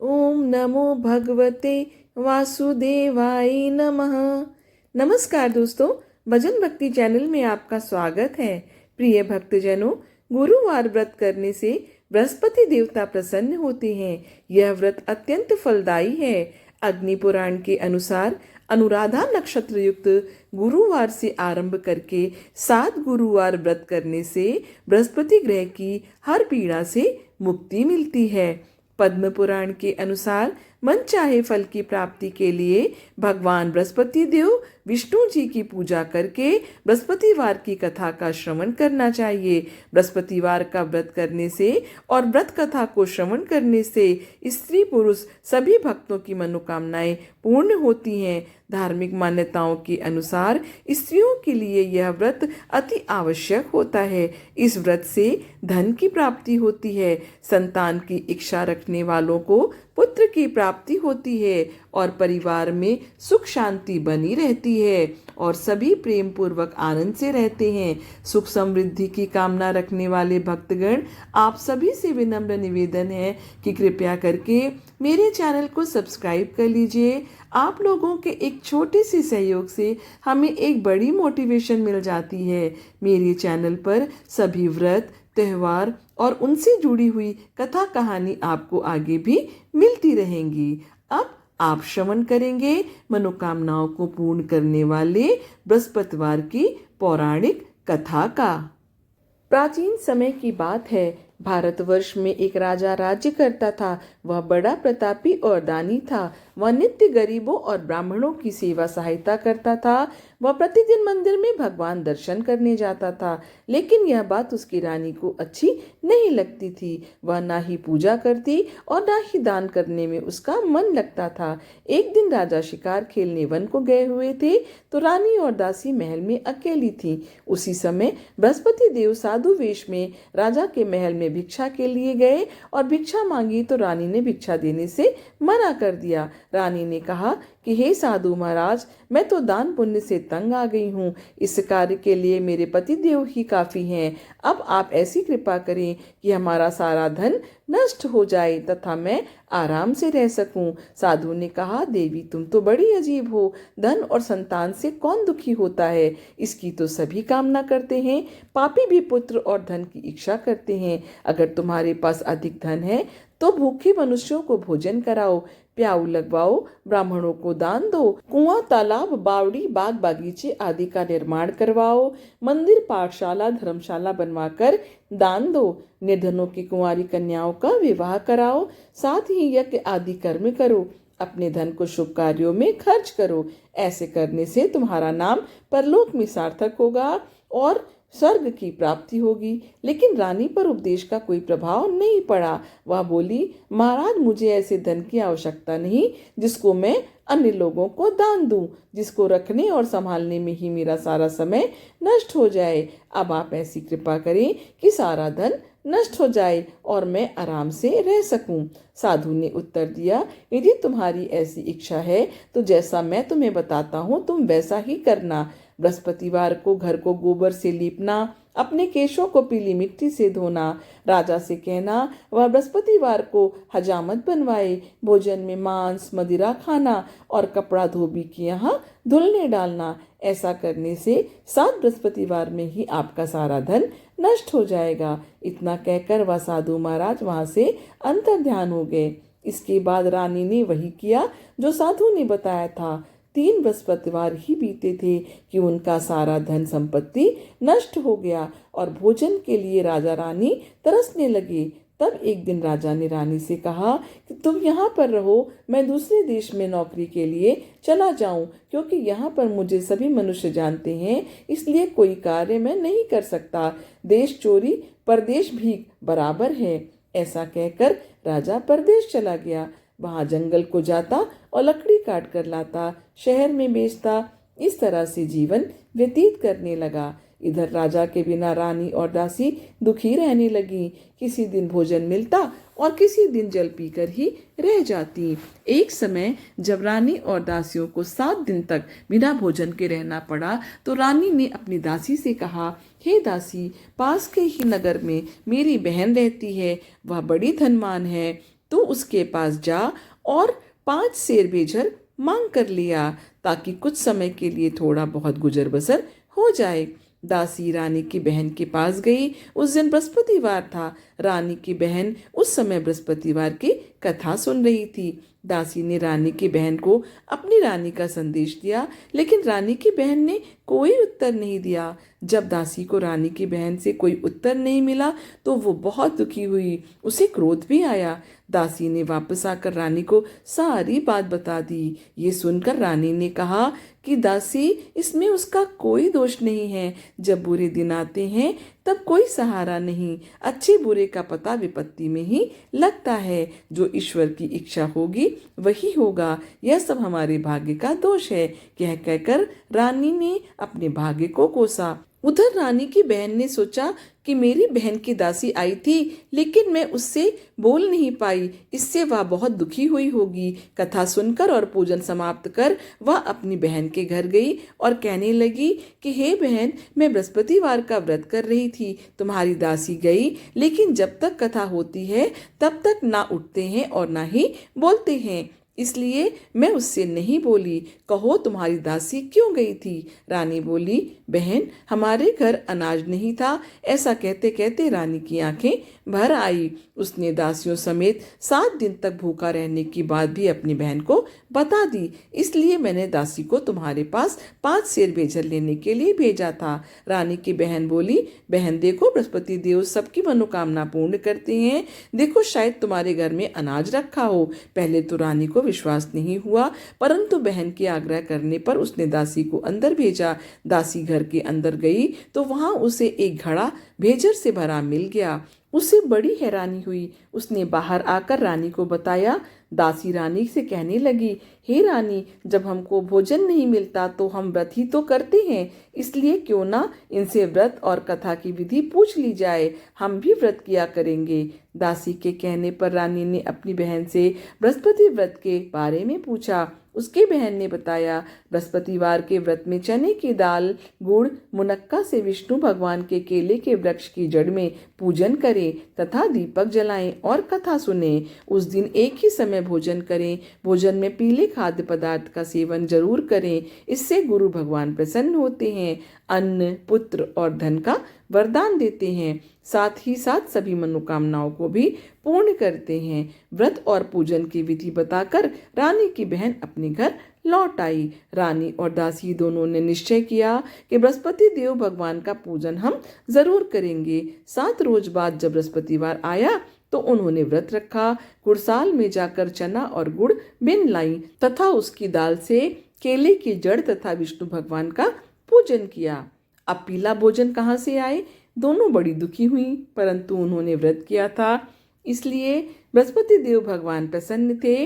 ओम नमो भगवते वासुदेवाय नमः। नमस्कार दोस्तों, भजन भक्ति चैनल में आपका स्वागत है। प्रिय भक्तजनों, गुरुवार व्रत करने से बृहस्पति देवता प्रसन्न होते हैं। यह व्रत अत्यंत फलदायी है। अग्नि पुराण के अनुसार अनुराधा नक्षत्र युक्त गुरुवार से आरंभ करके 7 गुरुवार व्रत करने से बृहस्पति ग्रह की हर पीड़ा से मुक्ति मिलती है। पद्म पुराण के अनुसार मनचाहे फल की प्राप्ति के लिए भगवान बृहस्पति देव विष्णु जी की पूजा करके बृहस्पतिवार की कथा का श्रवण करना चाहिए। बृहस्पतिवार का व्रत करने से और व्रत कथा को श्रवण करने से स्त्री पुरुष सभी भक्तों की मनोकामनाएं पूर्ण होती हैं। धार्मिक मान्यताओं के अनुसार स्त्रियों के लिए यह व्रत अति आवश्यक होता है। इस व्रत से धन की प्राप्ति होती है, संतान की इच्छा रखने वालों को पुत्र की प्राप्ति होती है और परिवार में सुख शांति बनी रहती है और सभी प्रेम पूर्वक आनंद से रहते हैं। सुख समृद्धि की कामना रखने वाले भक्तगण, आप सभी से विनम्र निवेदन है कि कृपया करके मेरे चैनल को सब्सक्राइब कर लीजिए। आप लोगों के एक छोटे से सहयोग से हमें एक बड़ी मोटिवेशन मिल जाती है। मेरे चैनल पर सभी व्रत, त्योहार और उनसे जुड़ी हुई कथा कहानी आपको आगे भी मिलती रहेंगी। अब आप श्रवण करेंगे मनोकामनाओं को पूर्ण करने वाले बृहस्पतिवार की पौराणिक कथा का। प्राचीन समय की बात है। भारतवर्ष में एक राजा राज्य करता था। वह बड़ा प्रतापी और दानी था। वह नित्य गरीबों और ब्राह्मणों की सेवा सहायता करता था। वह प्रतिदिन मंदिर में भगवान दर्शन करने जाता था, लेकिन यह बात उसकी रानी को अच्छी नहीं लगती थी। वह ना ही पूजा करती और ना ही दान करने में उसका मन लगता था। एक दिन राजा शिकार खेलने वन को गए हुए थे तो रानी और दासी महल में अकेली थी। उसी समय बृहस्पति देव साधु वेश में राजा के महल में भिक्षा के लिए गए और भिक्षा मांगी तो रानी ने भिक्षा देने से मना कर दिया। रानी ने कहा कि हे साधु महाराज, मैं तो दान पुण्य से तंग आ गई हूँ। इस कार्य के लिए मेरे पति देव ही काफी हैं। अब आप ऐसी कृपा करें कि हमारा सारा धन नष्ट हो जाए तथा मैं आराम से रह सकूं। साधु ने कहा, देवी तुम तो बड़ी अजीब हो। धन और संतान से कौन दुखी होता है? इसकी तो सभी कामना करते हैं। पापी भी पुत्र और धन की इच्छा करते हैं। अगर तुम्हारे पास अधिक धन है तो भूखे मनुष्यों को भोजन कराओ, प्याऊ लगवाओ, ब्राह्मणों को दान दो, कुआं, तालाब, बावड़ी, बाग बगीचे आदि का निर्माण करवाओ, मंदिर, पाठशाला, धर्मशाला बनवाकर दान दो, निर्धनों की कुंवारी कन्याओं का विवाह कराओ, साथ ही यज्ञ आदि कर्म करो, अपने धन को शुभ कार्यों में खर्च करो। ऐसे करने से तुम्हारा नाम परलोक में सार्थक होगा और स्वर्ग की प्राप्ति होगी। लेकिन रानी पर उपदेश का कोई प्रभाव नहीं पड़ा। वह बोली, महाराज मुझे ऐसे धन की आवश्यकता नहीं जिसको मैं अन्य लोगों को दान दूं, जिसको रखने और संभालने में ही मेरा सारा समय नष्ट हो जाए। अब आप ऐसी कृपा करें कि सारा धन नष्ट हो जाए और मैं आराम से रह सकूं। साधु ने उत्तर दिया, यदि तुम्हारी ऐसी इच्छा है तो जैसा मैं तुम्हें बताता हूँ तुम वैसा ही करना। बृहस्पतिवार को घर को गोबर से लीपना, अपने केशों को पीली मिट्टी से धोना, राजा से कहना वह बृहस्पतिवार को हजामत बनवाए, भोजन में मांस मदिरा खाना और कपड़ा धोबी के यहाँ धुलने डालना। ऐसा करने से 7 बृहस्पतिवार में ही आपका सारा धन नष्ट हो जाएगा। इतना कहकर वह साधु महाराज वहां से अंतर्ध्यान हो गए। इसके बाद रानी ने वही किया जो साधु ने बताया था। 3 बृहस्पतिवार ही बीते थे कि उनका सारा धन संपत्ति नष्ट हो गया और भोजन के लिए राजा रानी तरसने लगे। तब एक दिन राजा ने रानी से कहा कि तुम यहाँ पर रहो, मैं दूसरे देश में नौकरी के लिए चला जाऊं, क्योंकि यहाँ पर मुझे सभी मनुष्य जानते हैं, इसलिए कोई कार्य मैं नहीं कर सकता। देश चोरी परदेश भीख बराबर है। ऐसा कहकर राजा परदेश चला गया। वहां जंगल को जाता और लकड़ी काट कर लाता, शहर में बेचता। इस तरह से जीवन व्यतीत करने लगा। इधर राजा के बिना रानी और दासी दुखी रहने लगी। किसी दिन भोजन मिलता और किसी दिन जल पीकर ही रह जाती। एक समय जब रानी और दासियों को 7 दिन तक बिना भोजन के रहना पड़ा तो रानी ने अपनी दासी से कहा, हे दासी, पास के ही नगर में मेरी बहन रहती है। वह बड़ी धनवान है। तू उसके पास जा और 5 सेर बेझर मांग कर लिया, ताकि कुछ समय के लिए थोड़ा बहुत गुजर बसर हो जाए। दासी रानी की बहन के पास गई। उस दिन बृहस्पतिवार था। रानी की बहन उस समय बृहस्पतिवार की कथा सुन रही थी। दासी ने रानी की बहन को अपनी रानी का संदेश दिया, लेकिन रानी की बहन ने कोई उत्तर नहीं दिया। जब दासी को रानी की बहन से कोई उत्तर नहीं मिला तो वो बहुत दुखी हुई। उसे क्रोध भी आया। दासी ने वापस आकर रानी को सारी बात बता दी। ये सुनकर रानी ने कहा कि दासी, इसमें उसका कोई दोष नहीं है। जब बुरे दिन आते हैं तब कोई सहारा नहीं। अच्छे बुरे का पता विपत्ति में ही लगता है। जो ईश्वर की इच्छा होगी वही होगा। यह सब हमारे भाग्य का दोष है। कहकर रानी ने अपने भाग्य को कोसा। उधर रानी की बहन ने सोचा कि मेरी बहन की दासी आई थी, लेकिन मैं उससे बोल नहीं पाई। इससे वह बहुत दुखी हुई होगी। कथा सुनकर और पूजन समाप्त कर वह अपनी बहन के घर गई और कहने लगी कि हे बहन, मैं बृहस्पतिवार का व्रत कर रही थी। तुम्हारी दासी गई, लेकिन जब तक कथा होती है तब तक ना उठते हैं और ना ही बोलते हैं, इसलिए मैं उससे नहीं बोली। कहो तुम्हारी दासी क्यों गई थी? रानी बोली, बहन, हमारे घर अनाज नहीं था। ऐसा कहते कहते रानी की आंखें भर आई। उसने दासियों समेत 7 दिन तक भूखा रहने की बात भी अपनी बहन को बता दी। इसलिए मैंने दासी को तुम्हारे पास 5 सेर बेझर लेने के लिए भेजा था। रानी की बहन बोली, बहन देखो, बृहस्पति देव सबकी मनोकामना पूर्ण करते हैं। देखो, शायद तुम्हारे घर में अनाज रखा हो। पहले तो रानी को विश्वास नहीं हुआ, परंतु बहन के आग्रह करने पर उसने दासी को अंदर भेजा। दासी घर के अंदर गई तो वहां उसे एक घड़ा भेजर से भरा मिल गया। उसे बड़ी हैरानी हुई। उसने बाहर आकर रानी को बताया। दासी रानी से कहने लगी, हे रानी, जब हमको भोजन नहीं मिलता तो हम व्रत ही तो करते हैं, इसलिए क्यों ना इनसे व्रत और कथा की विधि पूछ ली जाए। हम भी व्रत किया करेंगे। दासी के कहने पर रानी ने अपनी बहन से बृहस्पति व्रत के बारे में पूछा। उसकी बहन ने बताया, बृहस्पतिवार के व्रत में चने की दाल, गुड़, मुनक्का से विष्णु भगवान के केले के वृक्ष की जड़ में पूजन करें तथा दीपक जलाएं और कथा सुनें। उस दिन एक ही समय भोजन करें। भोजन में पीले खाद्य पदार्थ का सेवन जरूर करें। इससे गुरु भगवान प्रसन्न होते हैं, अन्न, पुत्र और धन का वरदान देते हैं, साथ ही साथ सभी मनोकामनाओं को भी पूर्ण करते हैं। व्रत और पूजन की विधि बताकर रानी की बहन अपने घर लौट आई। रानी और दासी दोनों ने निश्चय किया कि बृहस्पति देव भगवान का पूजन हम जरूर करेंगे। 7 रोज बाद जब बृहस्पतिवार आया तो उन्होंने व्रत रखा। गुड़साल में जाकर चना और गुड़ बिन लाई तथा उसकी दाल से केले की जड़ तथा विष्णु भगवान का पूजन किया। अब पीला भोजन कहाँ से आए? दोनों बड़ी दुखी हुई, परंतु उन्होंने व्रत किया था, इसलिए बृहस्पति देव भगवान प्रसन्न थे।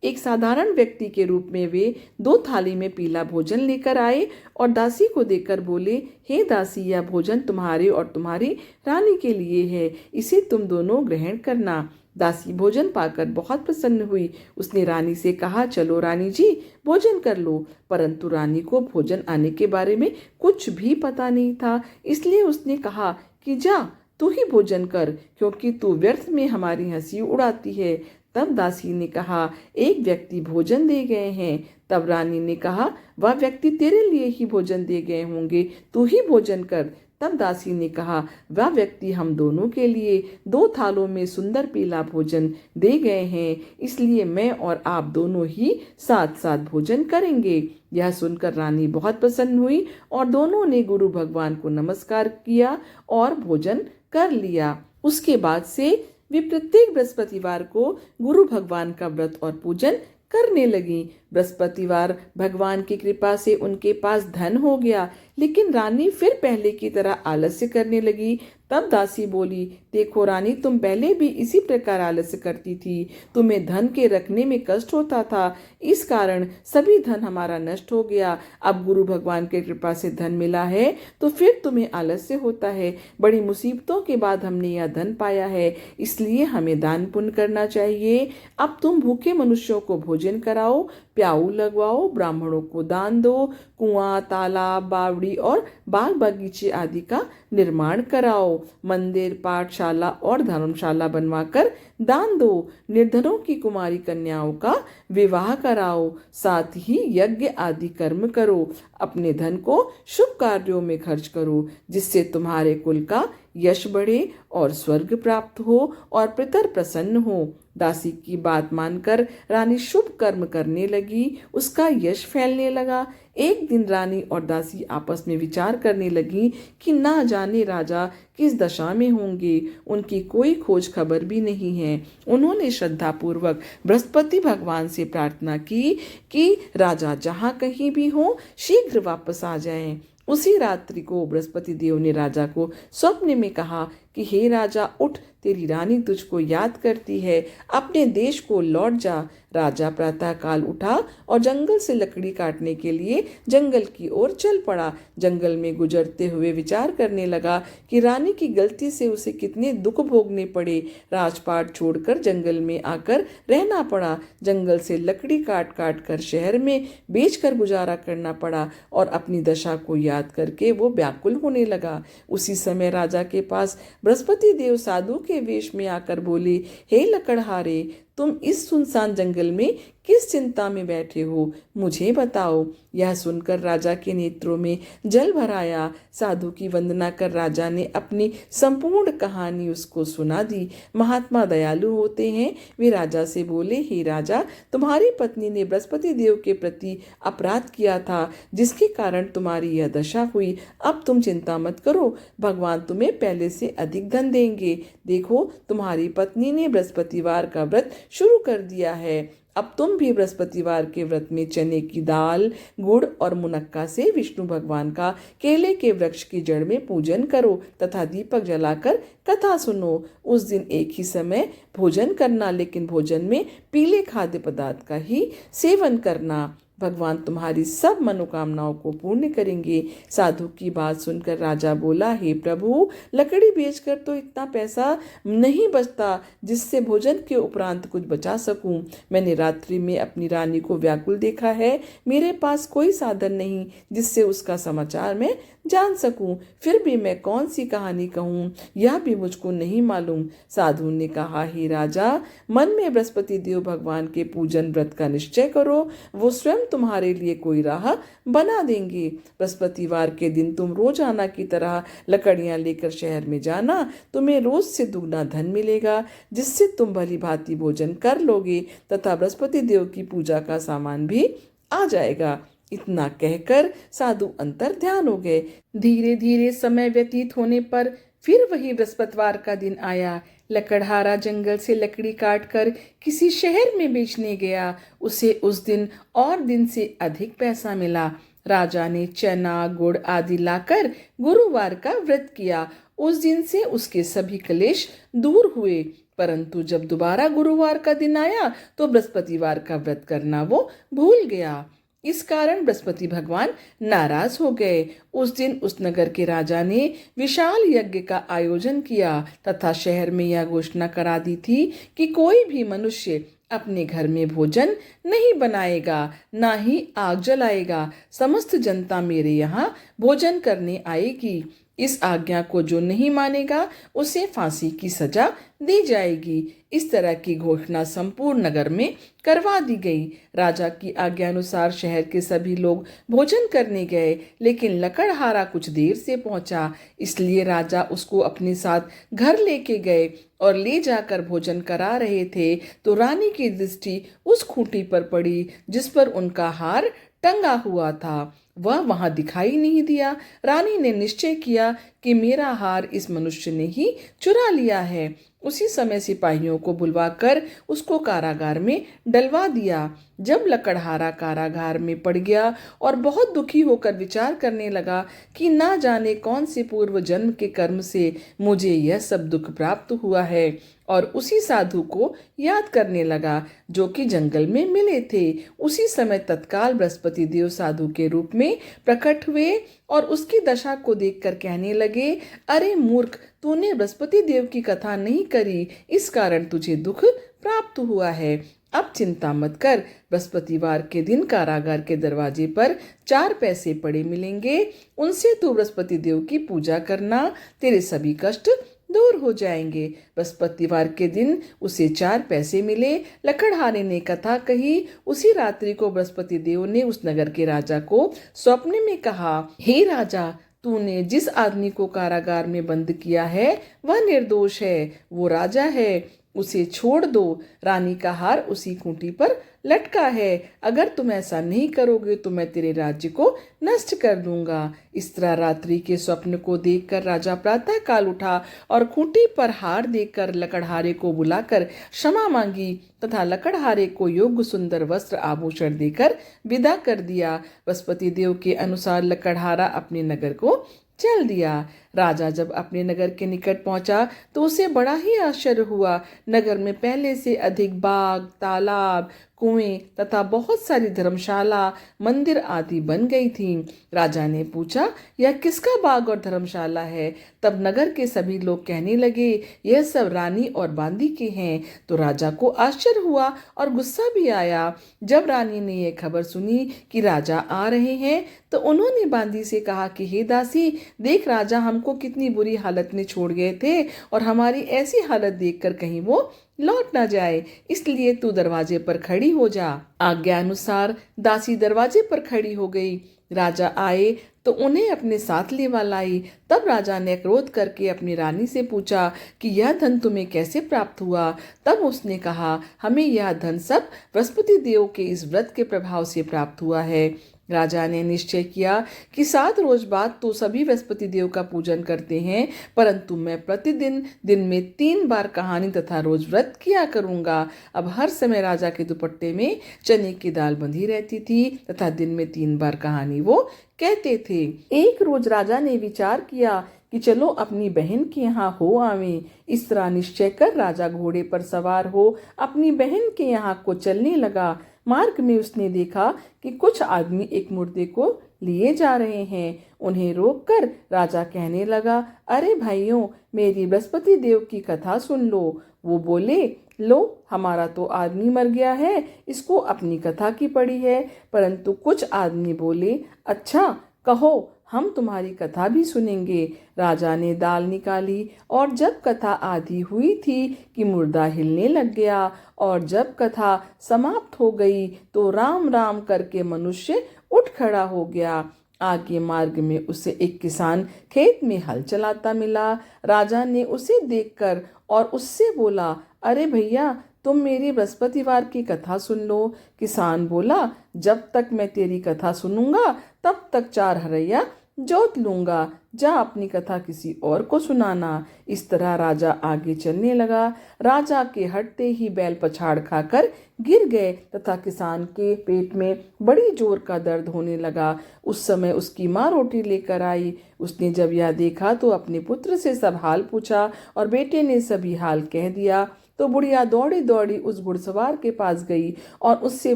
एक साधारण व्यक्ति के रूप में वे 2 थाली में पीला भोजन लेकर आए और दासी को देकर बोले, हे दासी, यह भोजन तुम्हारे और तुम्हारी रानी के लिए है, इसे तुम दोनों ग्रहण करना। दासी भोजन पाकर बहुत प्रसन्न हुई। उसने रानी से कहा, चलो रानी जी, भोजन कर लो। परंतु रानी को भोजन आने के बारे में कुछ भी पता नहीं था, इसलिए उसने कहा कि जा, तू ही भोजन कर, क्योंकि तू व्यर्थ में हमारी हंसी उड़ाती है। तब दासी ने कहा, एक व्यक्ति भोजन दे गए हैं। तब रानी ने कहा, वह व्यक्ति तेरे लिए ही भोजन दे गए होंगे, तू ही भोजन कर। तब दासी ने कहा, वह व्यक्ति हम दोनों के लिए 2 थालों में सुंदर पीला भोजन दे गए हैं, इसलिए मैं और आप दोनों ही साथ साथ भोजन करेंगे। यह सुनकर रानी बहुत प्रसन्न हुई और दोनों ने गुरु भगवान को नमस्कार किया और भोजन कर लिया। उसके बाद से वे प्रत्येक बृहस्पतिवार को गुरु भगवान का व्रत और पूजन करने लगी। बृहस्पतिवार भगवान की कृपा से उनके पास धन हो गया, लेकिन रानी फिर पहले की तरह आलस्य करने लगी। तब दासी बोली, देखो रानी, तुम पहले भी इसी प्रकार आलस्य करती थी। तुम्हें धन के रखने में कष्ट होता था, इस कारण सभी धन हमारा नष्ट हो गया। अब गुरु भगवान की कृपा से धन मिला है तो फिर तुम्हें आलस्य होता है। बड़ी मुसीबतों के बाद हमने यह धन पाया है, इसलिए हमें दान पुण्य करना चाहिए। अब तुम भूखे मनुष्यों को भोजन कराओ, प्याऊ लगवाओ, ब्राह्मणों को दान दो, कुआं, तालाब, बावड़ी और बाग बगीचे आदि का निर्माण कराओ, मंदिर, पाठशाला और धर्मशाला बनवाकर दान दो, निर्धनों की कुमारी कन्याओं का विवाह कराओ, साथ ही यज्ञ आदि कर्म करो, अपने धन को शुभ कार्यों में खर्च करो, जिससे तुम्हारे कुल का यश बढ़े और स्वर्ग प्राप्त हो और पितर प्रसन्न हो। दासी की बात मानकर रानी शुभ कर्म करने लगी, उसका यश फैलने लगा। एक दिन रानी और दासी आपस में विचार करने लगी कि ना जाने राजा किस दशा में होंगे, उनकी कोई खोज खबर भी नहीं है। उन्होंने श्रद्धापूर्वक बृहस्पति भगवान से प्रार्थना की कि राजा जहाँ कहीं भी हो शीघ्र वापस आ जाएं। उसी रात्रि को बृहस्पति देव ने राजा को स्वप्न में कहा कि हे राजा, उठ, तेरी रानी तुझको याद करती है, अपने देश को लौट जा। राजा प्रातः काल उठा और जंगल से लकड़ी काटने के लिए जंगल की ओर चल पड़ा। जंगल में गुजरते हुए विचार करने लगा कि रानी की गलती से उसे कितने दुख भोगने पड़े। राजपाट छोड़कर जंगल में आकर रहना पड़ा। जंगल से लकड़ी काट काट कर शहर में बेचकर गुजारा करना पड़ा और अपनी दशा को याद करके वो व्याकुल होने लगा। उसी समय राजा के पास बृहस्पति देव साधु के वेश में आकर बोले, हे लकड़हारे, तुम इस सुनसान जंगल में किस चिंता में बैठे हो, मुझे बताओ। यह सुनकर राजा के नेत्रों में जल भर आया। साधु की वंदना कर राजा ने अपनी संपूर्ण कहानी उसको सुना दी। महात्मा दयालु होते हैं। वे राजा से बोले, हे राजा, तुम्हारी पत्नी ने बृहस्पति देव के प्रति अपराध किया था, जिसके कारण तुम्हारी यह दशा हुई। अब तुम चिंता मत करो, भगवान तुम्हें पहले से अधिक धन देंगे। देखो, तुम्हारी पत्नी ने बृहस्पतिवार का व्रत शुरू कर दिया है। अब तुम भी बृहस्पतिवार के व्रत में चने की दाल, गुड़ और मुनक्का से विष्णु भगवान का केले के वृक्ष की जड़ में पूजन करो तथा दीपक जलाकर कथा सुनो। उस दिन एक ही समय भोजन करना, लेकिन भोजन में पीले खाद्य पदार्थ का ही सेवन करना। भगवान तुम्हारी सब मनोकामनाओं को पूर्ण करेंगे। साधु की बात सुनकर राजा बोला, हे प्रभु, लकड़ी बेचकर तो इतना पैसा नहीं बचता जिससे भोजन के उपरांत कुछ बचा सकूं। मैंने रात्रि में अपनी रानी को व्याकुल देखा है। मेरे पास कोई साधन नहीं जिससे उसका समाचार मैं जान सकूं। फिर भी मैं कौन सी कहानी कहूं, यह भी मुझको नहीं मालूम। साधु ने कहा, हे राजा, मन में बृहस्पति देव भगवान के पूजन व्रत का निश्चय करो, वो स्वयं तुम्हारे लिए कोई राह बना देंगे। बृहस्पतिवार के दिन तुम रोजाना की तरह लकड़ियां लेकर शहर में जाना। तुम्हें रोज से दुगना धन मिलेगा, जिससे तुम भली भांति भोजन कर लोगे तथा बृहस्पति देव की पूजा का सामान भी आ जाएगा। इतना कहकर साधु अंतर ध्यान हो गए। धीरे धीरे समय व्यतीत होने पर फिर वही बृहस्पतिवार का दिन आया। लकड़हारा जंगल से लकड़ी काटकर किसी शहर में बेचने गया। उसे उस दिन और दिन से अधिक पैसा मिला। राजा ने चना, गुड़ आदि लाकर गुरुवार का व्रत किया। उस दिन से उसके सभी क्लेश दूर हुए। परंतु जब दोबारा गुरुवार का दिन आया तो बृहस्पतिवार का व्रत करना वो भूल गया। इस कारण बृहस्पति भगवान नाराज हो गए। उस दिन उस नगर के राजा ने विशाल यज्ञ का आयोजन किया तथा शहर में यह घोषणा करा दी थी कि कोई भी मनुष्य अपने घर में भोजन नहीं बनाएगा, ना ही आग जलाएगा। समस्त जनता मेरे यहाँ भोजन करने आएगी। इस आज्ञा को जो नहीं मानेगा उसे फांसी की सजा दी जाएगी। इस तरह की घोषणा संपूर्ण नगर में करवा दी गई। राजा की आज्ञानुसार शहर के सभी लोग भोजन करने गए, लेकिन लकड़हारा कुछ देर से पहुंचा, इसलिए राजा उसको अपने साथ घर लेके गए और ले जाकर भोजन करा रहे थे तो रानी की दृष्टि उस खूंटी पर पड़ी जिस पर उनका हार टंगा हुआ था। वह वहां दिखाई नहीं दिया। रानी ने निश्चय किया कि मेरा हार इस मनुष्य ने ही चुरा लिया है। उसी समय सिपाहियों को बुलवाकर उसको कारागार में डलवा दिया। जब लकड़हारा कारागार में पड़ गया और बहुत दुखी होकर विचार करने लगा कि ना जाने कौन से पूर्व जन्म के कर्म से मुझे यह सब दुख प्राप्त हुआ है, और उसी साधु को याद करने लगा जो कि जंगल में मिले थे। उसी समय तत्काल बृहस्पति देव साधु के रूप में प्रकट हुए और उसकी दशा को देखकर कहने लगे, अरे मूर्ख, तूने बृहस्पति देव की कथा नहीं करी, इस कारण तुझे दुख प्राप्त हुआ है। अब चिंता मत कर, बृहस्पतिवार के दिन कारागार के दरवाजे पर 4 पैसे पड़े मिलेंगे, उनसे तू बृहस्पति देव की पूजा करना, तेरे सभी कष्ट दूर हो जाएंगे। बृहस्पतिवार के दिन उसे 4 पैसे मिले। लकड़हारे ने कथा कही। उसी रात्रि को बृहस्पति देव ने उस नगर के राजा को स्वप्न में कहा, हे राजा, तूने जिस आदमी को कारागार में बंद किया है वह निर्दोष है, वो राजा है, उसे छोड़ दो। रानी का हार उसी खूंटी पर लटका है। अगर तुम ऐसा नहीं करोगे तो मैं तेरे राज्य को नष्ट कर दूंगा। इस तरह रात्रि के स्वप्न को देखकर राजा प्रातः काल उठा और खूंटी पर हार देखकर लकड़हारे को बुलाकर क्षमा मांगी तथा लकड़हारे को योग्य सुंदर वस्त्र आभूषण देकर विदा कर दिया। बृहस्पति देव के अनुसार लकड़हारा अपने नगर को चल दिया। राजा जब अपने नगर के निकट पहुंचा तो उसे बड़ा ही आश्चर्य हुआ। नगर में पहले से अधिक बाग, तालाब, कुएं तथा बहुत सारी धर्मशाला, मंदिर आदि बन गई थी। राजा ने पूछा, यह किसका बाग और धर्मशाला है? तब नगर के सभी लोग कहने लगे, यह सब रानी और बांदी के हैं। तो राजा को आश्चर्य हुआ और गुस्सा भी आया। जब रानी ने यह खबर सुनी कि राजा आ रहे हैं तो उन्होंने बांदी से कहा कि हे दासी, देख राजा हमको कितनी बुरी हालत में छोड़ गए थे और हमारी ऐसी हालत देखकर कहीं वो लौट ना जाए, इसलिए तू दरवाजे पर खड़ी हो जा। आज्ञा अनुसार दासी दरवाजे पर खड़ी हो गई। राजा आए तो उन्हें अपने साथ लेवा लाई। तब राजा ने क्रोध करके अपनी रानी से पूछा कि यह धन तुम्हें कैसे प्राप्त हुआ? तब उसने कहा, हमें यह धन सब बृहस्पति देव के इस व्रत के प्रभाव से प्राप्त हुआ है। राजा ने निश्चय किया कि 7 रोज बाद तो सभी बृहस्पति देव का पूजन करते हैं, परंतु मैं प्रतिदिन दिन में 3 बार कहानी तथा रोज व्रत किया करूंगा। अब हर समय राजा के दुपट्टे में चने की दाल बंधी रहती थी तथा दिन में 3 बार कहानी वो कहते थे। एक रोज राजा ने विचार किया कि चलो अपनी बहन के यहाँ हो आवें। इस तरह निश्चय कर राजा घोड़े पर सवार हो अपनी बहन के यहाँ को चलने लगा। मार्ग में उसने देखा कि कुछ आदमी एक मुर्दे को लिए जा रहे हैं। उन्हें रोककर राजा कहने लगा, अरे भाइयों, मेरी बृहस्पति देव की कथा सुन लो। वो बोले, लो, हमारा तो आदमी मर गया है, इसको अपनी कथा की पड़ी है। परंतु कुछ आदमी बोले, अच्छा कहो, हम तुम्हारी कथा भी सुनेंगे। राजा ने दाल निकाली और जब कथा आधी हुई थी कि मुर्दा हिलने लग गया और जब कथा समाप्त हो गई तो राम राम करके मनुष्य उठ खड़ा हो गया। आगे मार्ग में उसे एक किसान खेत में हल चलाता मिला। राजा ने उसे देखकर और उससे बोला, अरे भैया, तुम मेरी बृहस्पतिवार की कथा सुन लो। किसान बोला, जब तक मैं तेरी कथा सुनूंगा तब तक 4 हरैया जोत लूंगा, जा अपनी कथा किसी और को सुनाना। इस तरह राजा आगे चलने लगा। राजा के हटते ही बैल पछाड़ खाकर गिर गए तथा किसान के पेट में बड़ी जोर का दर्द होने लगा। उस समय उसकी माँ रोटी लेकर आई। उसने जब यह देखा तो अपने पुत्र से सब हाल पूछा और बेटे ने सभी हाल कह दिया। तो बुढ़िया दौड़ी दौड़ी उस घुड़सवार के पास गई और उससे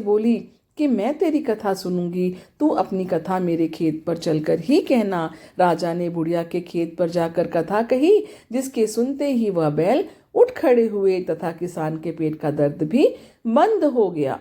बोली कि मैं तेरी कथा सुनूंगी, तू अपनी कथा मेरे खेत पर चलकर ही कहना। राजा ने बुढ़िया के खेत पर जाकर कथा कही, जिसके सुनते ही वह बैल उठ खड़े हुए तथा किसान के पेट का दर्द भी बंद हो गया।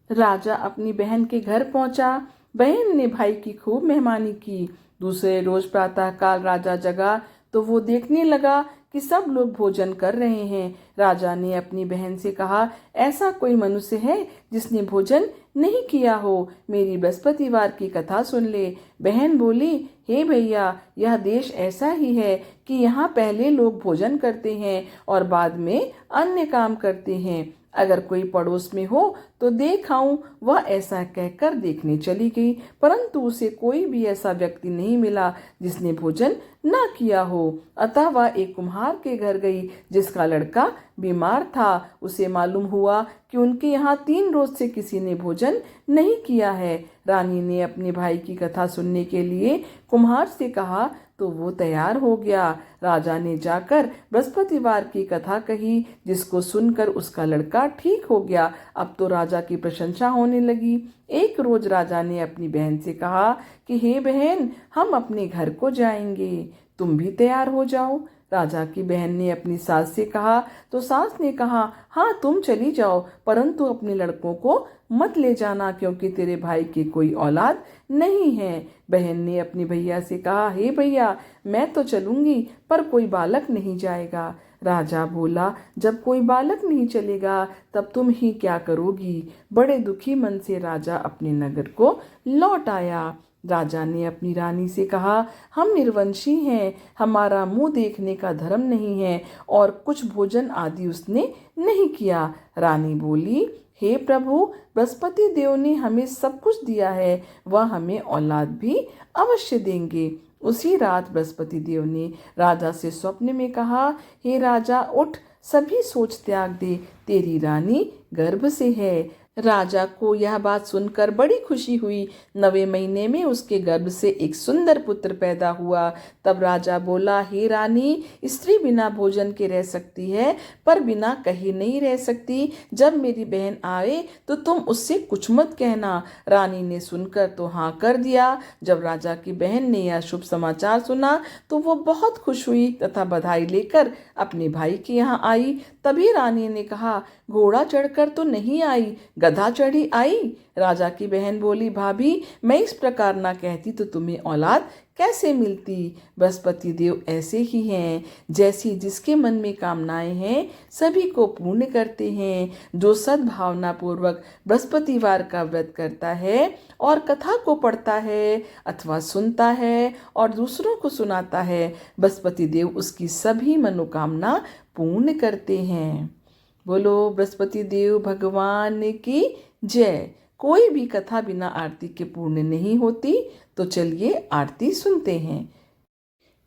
राजा अपनी बहन के घर पहुंचा। बहन ने भाई की खूब मेहमानी की। दूसरे रोज प्रातः काल राजा जगा तो वो देखने लगा कि सब लोग भोजन कर रहे हैं। राजा ने अपनी बहन से कहा, ऐसा कोई मनुष्य है जिसने भोजन नहीं किया हो? मेरी बृहस्पतिवार की कथा सुन ले। बहन बोली, हे भैया, यह देश ऐसा ही है कि यहाँ पहले लोग भोजन करते हैं और बाद में अन्य काम करते हैं। अगर कोई पड़ोस में हो तो देख आऊं। वह ऐसा कहकर देखने चली गई, परंतु उसे कोई भी ऐसा व्यक्ति नहीं मिला जिसने भोजन ना किया हो। अतः वह एक कुम्हार के घर गई जिसका लड़का बीमार था। उसे मालूम हुआ कि उनके यहाँ 3 रोज से किसी ने भोजन नहीं किया है। रानी ने अपने भाई की कथा सुनने के लिए कुम्हार से कहा तो वो तैयार हो गया। राजा ने जाकर बृहस्पतिवार की कथा कही, जिसको सुनकर उसका लड़का ठीक हो गया। अब तो राजा की प्रशंसा होने लगी। एक रोज राजा ने अपनी बहन से कहा कि हे बहन, हम अपने घर को जाएंगे, तुम भी तैयार हो जाओ। राजा की बहन ने अपनी सास से कहा तो सास ने कहा, हाँ तुम चली जाओ, परंतु अपने लड़कों को मत ले जाना, क्योंकि तेरे भाई की कोई औलाद नहीं है। बहन ने अपने भैया से कहा, हे भैया, मैं तो चलूंगी, पर कोई बालक नहीं जाएगा। राजा बोला, जब कोई बालक नहीं चलेगा तब तुम ही क्या करोगी। बड़े दुखी मन से राजा अपने नगर को लौट आया। राजा ने अपनी रानी से कहा, हम निर्वंशी हैं, हमारा मुंह देखने का धर्म नहीं है, और कुछ भोजन आदि उसने नहीं किया। रानी बोली, हे प्रभु, बृहस्पति देव ने हमें सब कुछ दिया है, वह हमें औलाद भी अवश्य देंगे। उसी रात बृहस्पति देव ने राजा से स्वप्न में कहा, हे राजा, उठ, सभी सोच त्याग दे, तेरी रानी गर्भ से है। राजा को यह बात सुनकर बड़ी खुशी हुई। 9वें महीने में उसके गर्भ से एक सुंदर पुत्र पैदा हुआ। तब राजा बोला, हे रानी, स्त्री बिना भोजन के रह सकती है, पर बिना कहे नहीं रह सकती। जब मेरी बहन आए तो तुम उससे कुछ मत कहना। रानी ने सुनकर तो हाँ कर दिया। जब राजा की बहन ने यह शुभ समाचार सुना तो वो बहुत खुश हुई तथा बधाई लेकर अपने भाई के यहाँ आई। तभी रानी ने कहा, घोड़ा चढ़कर तो नहीं आई, गधा चढ़ी आई। राजा की बहन बोली, भाभी, मैं इस प्रकार ना कहती तो तुम्हें औलाद कैसे मिलती। बृहस्पति देव ऐसे ही हैं, जैसी जिसके मन में कामनाएं हैं सभी को पूर्ण करते हैं। जो सद्भावना पूर्वक बृहस्पतिवार का व्रत करता है और कथा को पढ़ता है अथवा सुनता है और दूसरों को सुनाता है, बृहस्पति देव उसकी सभी मनोकामना पूर्ण करते हैं। बोलो बृहस्पति देव भगवान की जय। कोई भी कथा बिना आरती के पूर्ण नहीं होती, तो चलिए आरती सुनते हैं।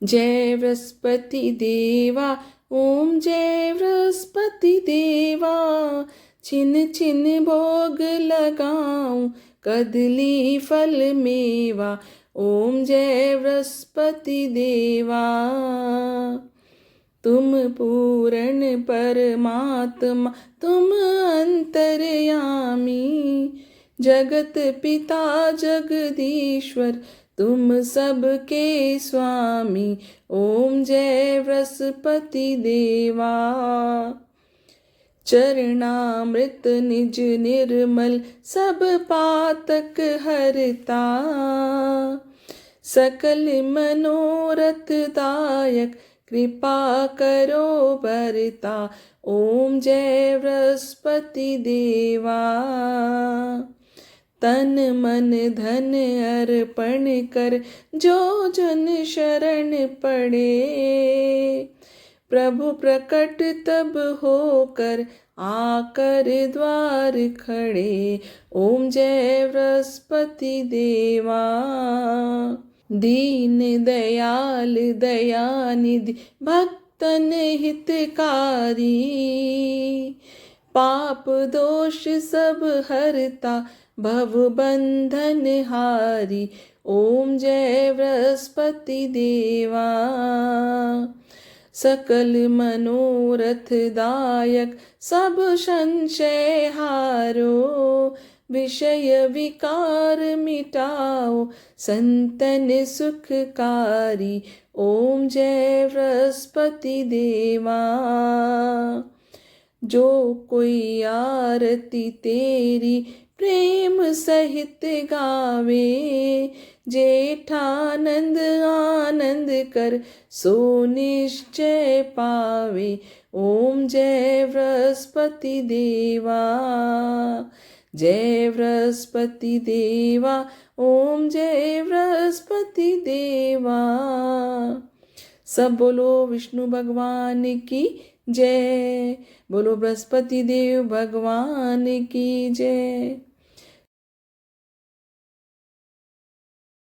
जय बृहस्पति देवा, ओम जय बृहस्पति देवा, छिन छिन भोग लगाऊं, कदली फल मेवा, ओम जय बृहस्पति देवा। तुम पूर्ण परमात्मा, तुम अंतर्यामी, जगत पिता जगदीश्वर, तुम सबके स्वामी, ओम जय बृहस्पति देवा। चरणामृत निज निर्मल, सब पातक हरता, सकल मनोरथ दायक, कृपा करो बरता, ओम जय बृहस्पति देवा। तन मन धन अर्पण कर, जो जन शरण पड़े, प्रभु प्रकट तब होकर, आकर द्वार खड़े, ओम जय बृहस्पति देवा। दीन दयाल दयानिधि, भक्तन हितकारी, पाप दोष सब हरता, भव बंधन हारी, ओम जय बृहस्पति देवा। सकल मनोरथ दायक, सब संशय हारो, विषय विकार मिटाओ, संतन सुखकारी, ओम जय बृहस्पति देवा। जो कोई आरती तेरी प्रेम सहित गावे, जेठानंद आनंद कर, सो निश्चय पावे, ओम जय बृहस्पति देवा। जय बृहस्पति देवा, ओम जय बृहस्पति देवा। सब बोलो विष्णु भगवान की जय। बोलो बृहस्पति देव भगवान की जय।